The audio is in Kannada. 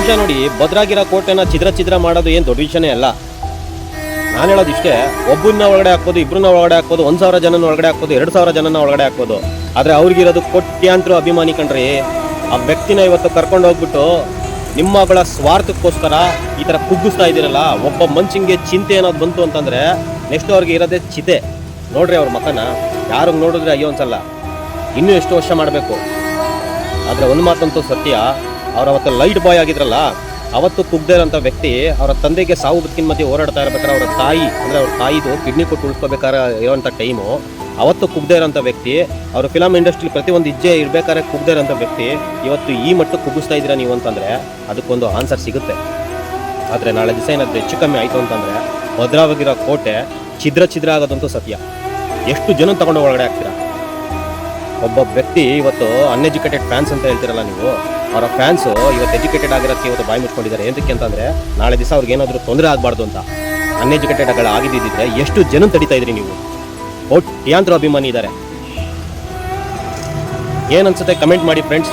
ನಿಮಿಷ ನೋಡಿ, ಭದ್ರಾಗಿರೋ ಕೋಟೆನ ಛಿದ್ರ ಮಾಡೋದು ಏನು ದೊಡ್ಡ ವಿಷಯನೇ ಅಲ್ಲ. ನಾನು ಹೇಳೋದು ಇಷ್ಟೇ, ಒಬ್ಬನ್ನ ಒಳಗಡೆ ಹಾಕ್ಬೋದು, ಇಬ್ಬರನ್ನ ಒಳಗಡೆ ಹಾಕ್ಬೋದು, 1000 ಜನನ ಒಳಗಡೆ ಹಾಕ್ಬೋದು, 2000 ಜನನ ಒಳಗಡೆ ಹಾಕ್ಬೋದು. ಆದರೆ ಅವ್ರಿಗಿರೋದು ಕೋಟ್ಯಾಂತರ ಅಭಿಮಾನಿ ಕಣ್ರಿ. ಆ ವ್ಯಕ್ತಿನ ಇವತ್ತು ಕರ್ಕೊಂಡು ಹೋಗ್ಬಿಟ್ಟು ನಿಮ್ಮಗಳ ಸ್ವಾರ್ಥಕ್ಕೋಸ್ಕರ ಈ ಥರ ಕುಗ್ಗಿಸ್ತಾ ಇದ್ದೀರಲ್ಲ. ಒಬ್ಬ ಮನುಷ್ಯಂಗೆ ಚಿಂತೆ ಏನಾದ್ರು ಬಂತು ಅಂತಂದರೆ ನೆಕ್ಸ್ಟ್ ಅವ್ರಿಗೆ ಇರೋದೇ ಚಿತೆ. ನೋಡ್ರಿ ಅವ್ರ ಮಕನ ಯಾರಿಗೆ ನೋಡಿದ್ರೆ ಅಯ್ಯೋ ಅನ್ಸಲ್ಲ. ಇನ್ನೂ ಎಷ್ಟು ವರ್ಷ ಮಾಡಬೇಕು. ಆದರೆ ಒಂದು ಮಾತಂತೂ ಸತ್ಯ, ಅವ್ರು ಅವತ್ತು ಲೈಟ್ ಬಾಯ್ ಆಗಿದ್ರಲ್ಲ, ಅವತ್ತು ಕುಗ್ದೇ ಇರೋಂಥ ವ್ಯಕ್ತಿ ಅವರ ತಂದೆಗೆ ಸಾವು ಬದುಕಿನ ಮಧ್ಯೆ ಹೋರಾಡ್ತಾ ಇರ್ಬೇಕಾದ್ರೆ ಅವರ ತಾಯಿ ಅಂದರೆ ಅವ್ರ ತಾಯಿದು ಕಿಡ್ನಿ ಕೊಟ್ಟು ಉಳಿಸ್ಕೋಬೇಕಾದ್ರೆ ಇರೋಂಥ ಟೈಮು ಅವತ್ತು ಕುಗ್ದೇ ಇರೋಂಥ ವ್ಯಕ್ತಿ, ಅವರು ಫಿಲಮ್ ಇಂಡಸ್ಟ್ರಿ ಪ್ರತಿಯೊಂದು ಇಜ್ಜೆ ಇರಬೇಕಾದ್ರೆ ಕುಗ್ದೇ ಇರೋಂಥ ವ್ಯಕ್ತಿ ಇವತ್ತು ಈ ಮಟ್ಟಕ್ಕೆ ಕುಗ್ಗಿಸ್ತಾ ಇದ್ದೀರಾ ನೀವು ಅಂತಂದರೆ ಅದಕ್ಕೊಂದು ಆನ್ಸರ್ ಸಿಗುತ್ತೆ. ಆದರೆ ನಾಳೆ ದಿವಸ ಏನಾದರೂ ಹೆಚ್ಚು ಕಮ್ಮಿ ಆಯಿತು ಅಂತಂದರೆ ಭದ್ರವಾಗಿರೋ ಕೋಟೆ ಛಿದ್ರ ಆಗೋದಂತೂ ಸತ್ಯ. ಎಷ್ಟು ಜನ ತಗೊಂಡು ಒಳಗಡೆ ಆಗ್ತೀರಾ? ಒಬ್ಬ ವ್ಯಕ್ತಿ ಇವತ್ತು ಅನ್ಎಜುಕೇಟೆಡ್ ಫ್ಯಾನ್ಸ್ ಅಂತ ಹೇಳ್ತಿರಲ್ಲ ನೀವು, ಅವರ ಫ್ಯಾನ್ಸು ಇವತ್ತು ಎಜುಕೇಟೆಡ್ ಆಗಿರೋದಕ್ಕೆ ಇವತ್ತು ಬಾಯಿ ಮುಚ್ಕೊಂಡಿದ್ದಾರೆ. ಏನಕ್ಕೆ ಅಂತಂದರೆ ನಾಳೆ ದಿವಸ ಅವ್ರಿಗೆ ಏನಾದರೂ ತೊಂದರೆ ಆಗಬಾರ್ದು ಅಂತ. ಅನ್ಎಜುಕೇಟೆಡ್ ಆಗಿದ್ದಿದ್ರೆ ಎಷ್ಟು ಜನ ತಡಿತಾ ಇದ್ರಿ ನೀವು? ಕೋಟ್ಯಾಂತರ ಅಭಿಮಾನಿ ಇದ್ದಾರೆ. ಏನನ್ಸುತ್ತೆ ಕಮೆಂಟ್ ಮಾಡಿ ಫ್ರೆಂಡ್ಸ್.